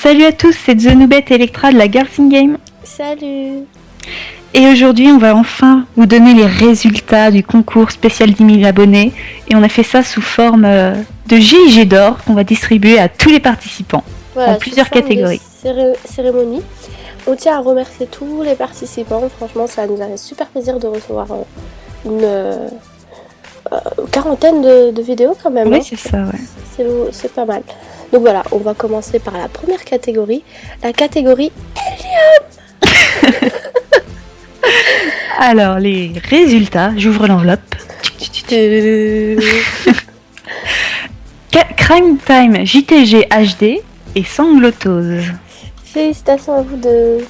Salut à tous, c'est The Noobette Electra de la Girls in Game. Salut. Et aujourd'hui, on va enfin vous donner les résultats du concours spécial 10 000 abonnés. Et on a fait ça sous forme de GIG d'or qu'on va distribuer à tous les participants en plusieurs catégories. Cérémonie. On tient à remercier tous les participants. Franchement, ça nous a fait super plaisir de recevoir une quarantaine de vidéos quand même. Oui, c'est ça, ouais. C'est pas mal. Donc voilà, on va commencer par la première catégorie, la catégorie Helium. Alors, les résultats, j'ouvre l'enveloppe. Crime Time JTG HD et Sanglotose. Félicitations à vous deux.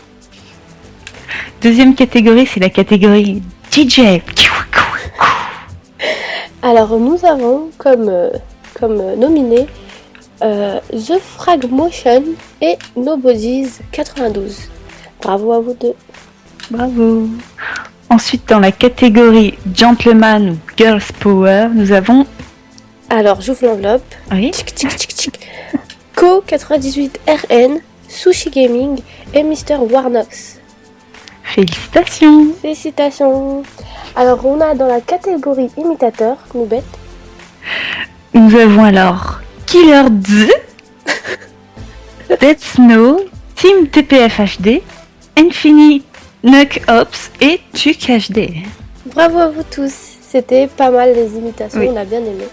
Deuxième catégorie, c'est la catégorie DJ. Alors, nous avons comme nominés The Frag Motion et Nobody's 92. Bravo à vous deux. Bravo. Ensuite, dans la catégorie Gentleman ou Girls Power, nous avons... Alors, j'ouvre l'enveloppe. Oui. Co 98 RN, Sushi Gaming et Mr. Warnox. Félicitations. Félicitations. Alors, on a dans la catégorie imitateur, Noobette. Nous avons alors Killer D, Dead Snow, Team TPF HD, Infinite Nuck Ops et Tuc HD. Bravo à vous tous. C'était pas mal les imitations, Oui. On a bien aimé.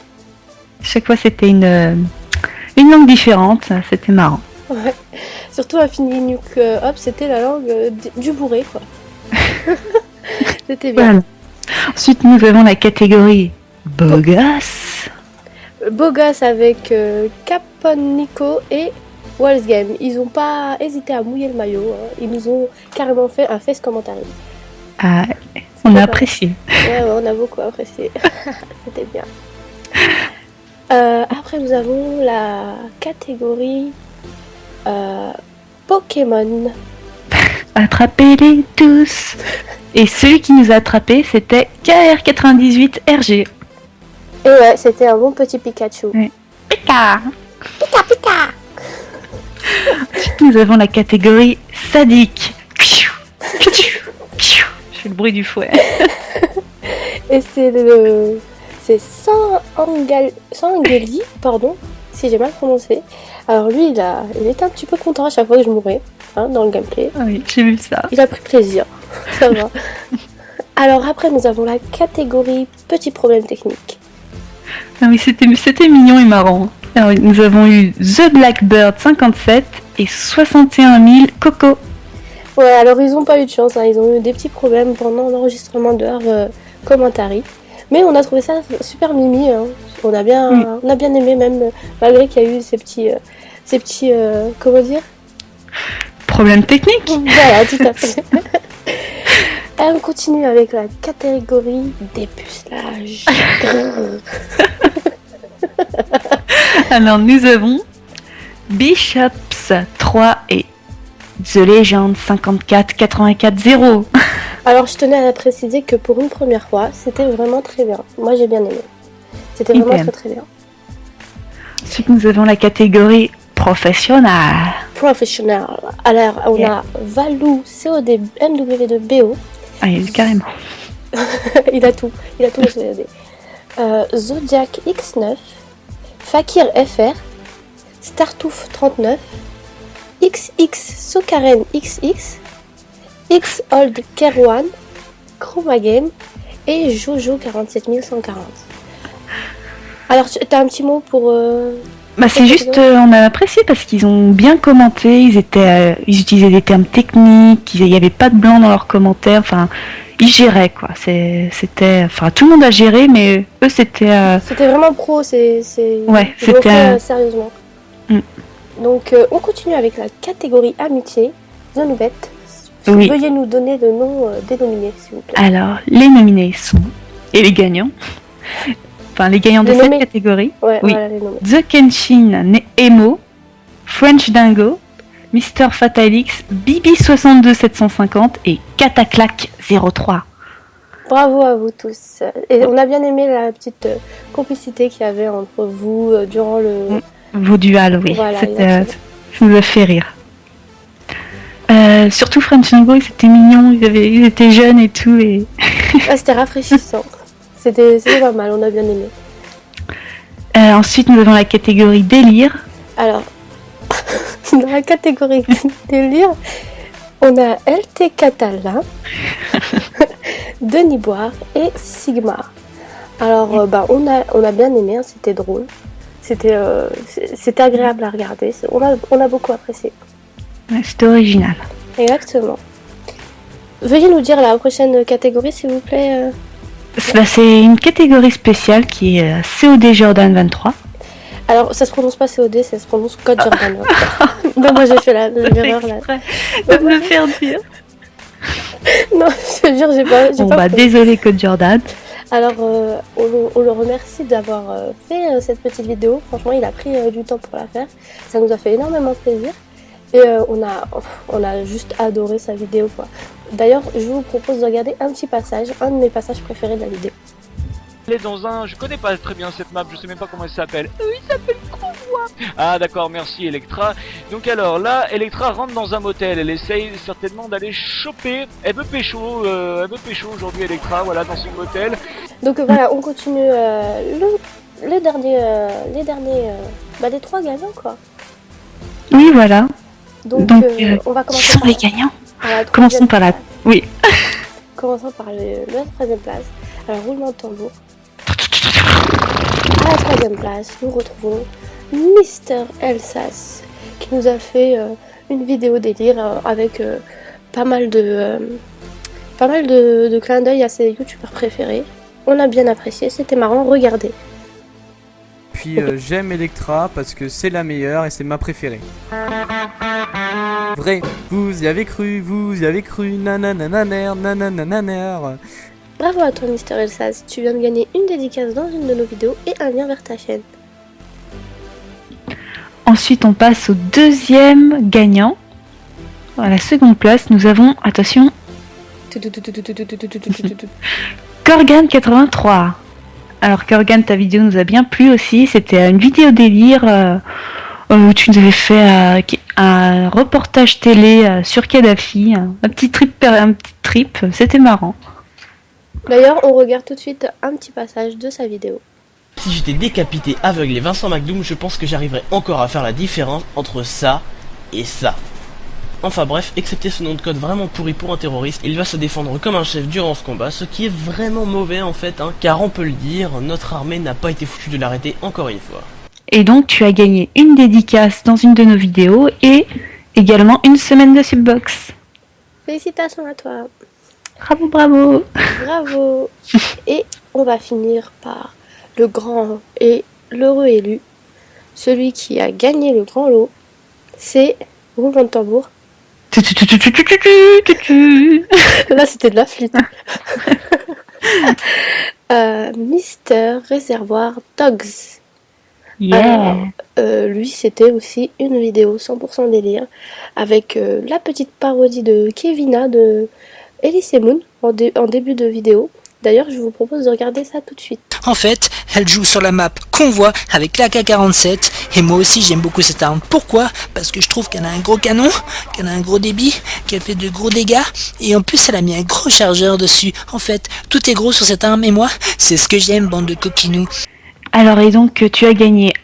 Chaque fois, c'était une langue différente, c'était marrant. Ouais. Surtout Infinite Nuck Ops, c'était la langue du bourré, quoi. C'était bien. Voilà. Ensuite, nous avons la catégorie Bogas. Bogas avec Caponico et Walls Game. Ils n'ont pas hésité à mouiller le maillot. Hein. Ils nous ont carrément fait un face commentaire. Ah, on a apprécié. Ouais, on a beaucoup apprécié. C'était bien. Après, nous avons la catégorie Pokémon. Attrapez-les tous. Et celui qui nous a attrapés, c'était KR98RG. Et ouais, c'était un bon petit Pikachu. Oui. Pika. Pika Pika. Ensuite, nous avons la catégorie sadique. Je fais le bruit du fouet. Et c'est Sangeli, pardon, si j'ai mal prononcé. Alors lui, il était un petit peu content à chaque fois que je mourais, hein, dans le gameplay. Ah oui, j'ai vu ça. Il a pris plaisir, ça va. Alors après, nous avons la catégorie petits problèmes techniques. Ah oui, c'était mignon et marrant. Alors, nous avons eu The Blackbird 57 et 61 000 Coco. Ouais, alors ils ont pas eu de chance, hein. Ils ont eu des petits problèmes pendant l'enregistrement de leur commentary. Mais on a trouvé ça super mimi, hein. On a bien aimé, même malgré qu'il y a eu ces petits comment dire, Problème technique. Voilà, tout à fait. Et on continue avec la catégorie dépucelage. Alors nous avons Bishops 3 et The Legend 54 84 0. Alors je tenais à préciser que pour une première fois, c'était vraiment très bien. Moi j'ai bien aimé. C'était vraiment très très bien. Ensuite nous avons la catégorie professionnelle. Professionnel. Alors on a Valou COD MW2BO. Ah, carrément. il a tout le COD. Zodiac X9, Fakir FR, Startouf 39, XX Sokaren XX, X Old Kerwan, Chroma Game et Jojo 47140. Alors tu as un petit mot pour... c'est juste, on a apprécié parce qu'ils ont bien commenté, ils utilisaient des termes techniques, il n'y avait pas de blanc dans leurs commentaires, enfin, ils géraient quoi. C'était, tout le monde a géré, mais eux c'était... C'était vraiment pro, ouais, c'était... sérieusement. Donc on continue avec la catégorie amitié, The Noobette. Oui. Veuillez nous donner le nom des nominés, s'il vous plaît. Alors, les nominés sont... Et les gagnants. Enfin, les gagnants de cette catégorie. Ouais, oui. Voilà, les nommés. The Kenshin Emo, French Dingo, Mr. Fatalix, Bibi62 750 et Cataclac 03. Bravo à vous tous. Et on a bien aimé la petite complicité qu'il y avait entre vous durant le... Vos duals, oui. Voilà, Ça nous a fait rire. Surtout French and Boy, c'était mignon, ils étaient jeunes et tout. Et... Ah, c'était rafraîchissant. C'était pas mal, on a bien aimé. Ensuite, nous avons la catégorie délire. Alors, dans la catégorie délire, on a LT Catalan, Denis Boire et Sigma. Alors, on a bien aimé, hein, c'était drôle. C'était agréable à regarder. On a beaucoup apprécié. Ouais, c'était original. Exactement. Veuillez nous dire la prochaine catégorie, s'il vous plaît. C'est une catégorie spéciale qui est COD Jordan 23. Alors, ça se prononce pas COD, ça se prononce Code Jordan 23. Ben, moi, j'ai fait l'erreur là. De me le faire dire. Non, je te jure, j'ai pas désolé Code Jordan. Alors, on le remercie d'avoir fait cette petite vidéo. Franchement, il a pris du temps pour la faire. Ça nous a fait énormément plaisir. Et on a juste adoré sa vidéo, quoi. D'ailleurs, je vous propose de regarder un petit passage, un de mes passages préférés de la vidéo. Elle est dans un... Je connais pas très bien cette map, je sais même pas comment elle s'appelle. Il s'appelle Convoi. Ah d'accord, merci Electra. Donc alors là, Electra rentre dans un motel, elle essaye certainement d'aller choper. Elle veut pécho aujourd'hui Electra, voilà, dans son motel. Donc voilà, on continue les trois gagnants, quoi. Oui, voilà. Donc on va commencer par les gagnants. Commençons par la... Oui. Commençons par la troisième place. Alors, roulement de tambour. À la troisième place, nous retrouvons Mister Elsass, qui nous a fait une vidéo délire avec pas mal de clins d'œil à ses youtubeurs préférés. On a bien apprécié, c'était marrant, regardez. Puis j'aime Electra parce que c'est la meilleure et c'est ma préférée. Vrai, vous y avez cru, nananananer, nananananer. Bravo à toi Mister Elsass, tu viens de gagner une dédicace dans une de nos vidéos et un lien vers ta chaîne. Ensuite on passe au deuxième gagnant. À la seconde place nous avons, attention, Korgan83. Alors Korgan, ta vidéo nous a bien plu aussi, c'était une vidéo délire où tu nous avais fait un reportage télé sur Kadhafi, un petit trip, c'était marrant. D'ailleurs, on regarde tout de suite un petit passage de sa vidéo. Si j'étais décapité, aveugle et Vincent McDoom, je pense que j'arriverais encore à faire la différence entre ça et ça. Enfin bref, excepté ce nom de code vraiment pourri pour un terroriste, il va se défendre comme un chef durant ce combat, ce qui est vraiment mauvais en fait, hein, car on peut le dire, notre armée n'a pas été foutue de l'arrêter encore une fois. Et donc tu as gagné une dédicace dans une de nos vidéos et également une semaine de Subbox. Félicitations à toi. Bravo, bravo. Bravo. Et on va finir par le grand et l'heureux élu. Celui qui a gagné le grand lot, c'est roulement de tambour. Là, c'était de la flûte. Mister Réservoir Dogs. Yeah. Lui, c'était aussi une vidéo 100% délire avec la petite parodie de Kevina de Elise Moon en début de vidéo. D'ailleurs, je vous propose de regarder ça tout de suite. En fait, elle joue sur la map Convoi avec l'AK-47 et moi aussi j'aime beaucoup cette arme. Pourquoi? Parce que je trouve qu'elle a un gros canon, qu'elle a un gros débit, qu'elle fait de gros dégâts et en plus elle a mis un gros chargeur dessus. En fait, tout est gros sur cette arme et moi, c'est ce que j'aime, bande de coquinous. Alors et donc tu as gagné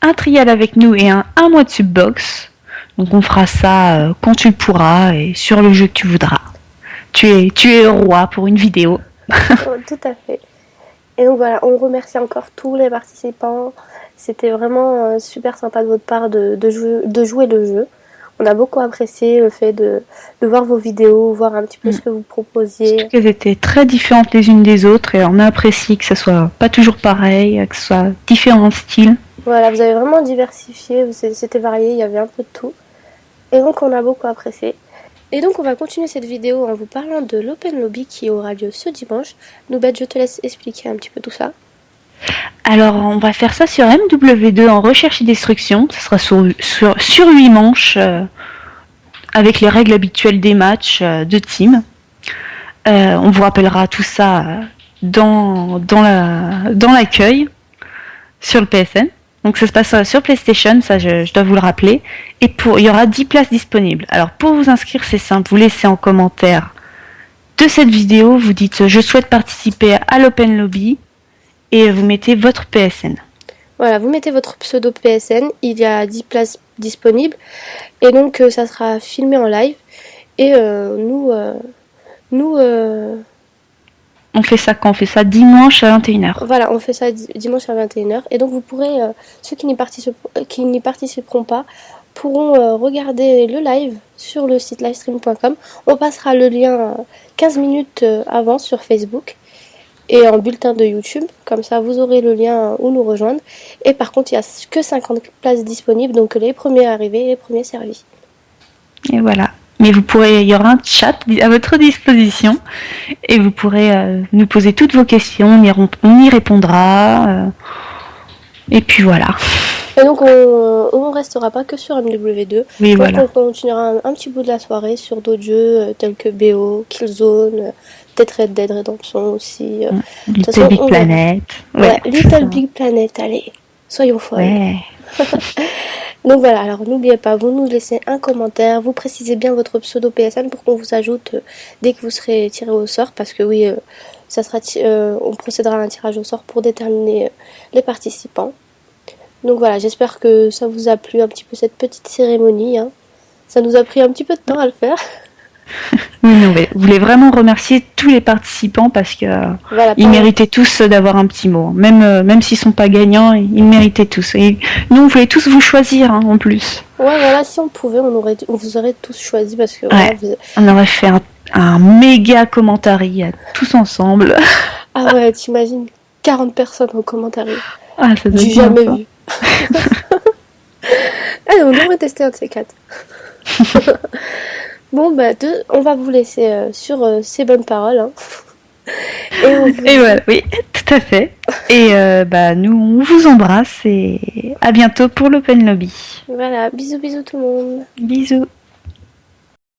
un trial avec nous et un mois de Subbox. Donc on fera ça quand tu le pourras et sur le jeu que tu voudras. Tu es roi pour une vidéo. Oh, tout à fait. Et donc voilà, on remercie encore tous les participants. C'était vraiment super sympa de votre part de jouer le jeu. On a beaucoup apprécié le fait de voir vos vidéos, voir un petit peu ce que vous proposiez. Surtout qu'elles étaient très différentes les unes des autres et on a apprécié que ça soit pas toujours pareil, que ce soit différents styles. Voilà, vous avez vraiment diversifié, c'était varié, il y avait un peu de tout. Et donc on a beaucoup apprécié. Et donc on va continuer cette vidéo en vous parlant de l'Open Lobby qui aura lieu ce dimanche. Noubette, je te laisse expliquer un petit peu tout ça. Alors on va faire ça sur MW2 en recherche et destruction. Ça sera sur 8 manches avec les règles habituelles des matchs de team. On vous rappellera tout ça dans l'accueil sur le PSN. Donc ça se passe sur PlayStation, ça je dois vous le rappeler. Et il y aura 10 places disponibles. Alors pour vous inscrire, c'est simple, vous laissez en commentaire de cette vidéo, vous dites je souhaite participer à l'Open Lobby et vous mettez votre PSN. Voilà, vous mettez votre pseudo PSN, il y a 10 places disponibles et donc ça sera filmé en live et nous on fait ça quand on fait ça dimanche à 21h. voilà, on fait ça dimanche à 21h et donc vous pourrez, ceux qui n'y participeront pas pourront regarder le live sur le site livestream.com. On passera le lien 15 minutes avant sur Facebook et en bulletin de YouTube, comme ça vous aurez le lien où nous rejoindre. Et par contre, il n'y a que 50 places disponibles, donc les premiers arrivés et les premiers servis. Et voilà. Mais il y aura un chat à votre disposition et vous pourrez nous poser toutes vos questions, on y répondra. Et puis voilà. Et donc on restera pas que sur MW2. Oui, donc voilà. on continuera un petit bout de la soirée sur d'autres jeux tels que BO, Killzone, peut-être Red Dead Redemption aussi. Little Big Planet. Ouais, Little Big Planet, allez, soyons folles. Ouais. Donc voilà, alors n'oubliez pas, vous nous laissez un commentaire, vous précisez bien votre pseudo PSN pour qu'on vous ajoute dès que vous serez tiré au sort, parce que oui, on procédera à un tirage au sort pour déterminer les participants. Donc voilà, j'espère que ça vous a plu un petit peu cette petite cérémonie, hein. Ça nous a pris un petit peu de temps à le faire. Oui, non, mais vous voulez vraiment remercier tous les participants parce que Voilà, ils méritaient tous d'avoir un petit mot. Même s'ils sont pas gagnants, ils méritaient tous. Et nous, on voulait tous vous choisir en plus. Ouais, voilà, si on pouvait, on vous aurait tous choisi parce que Ouais. voilà, On aurait fait un méga commentary tous ensemble. Ah ouais, t'imagines 40 personnes en commentaire. Ah, ça doit J'ai être bien, jamais ça. vu. Allez, on devrait tester un de ces quatre. Bon, bah, on va vous laisser sur ces bonnes paroles. Hein. Et voilà, oui, tout à fait. Et nous, on vous embrasse et à bientôt pour l'Open Lobby. Voilà, bisous bisous tout le monde. Bisous.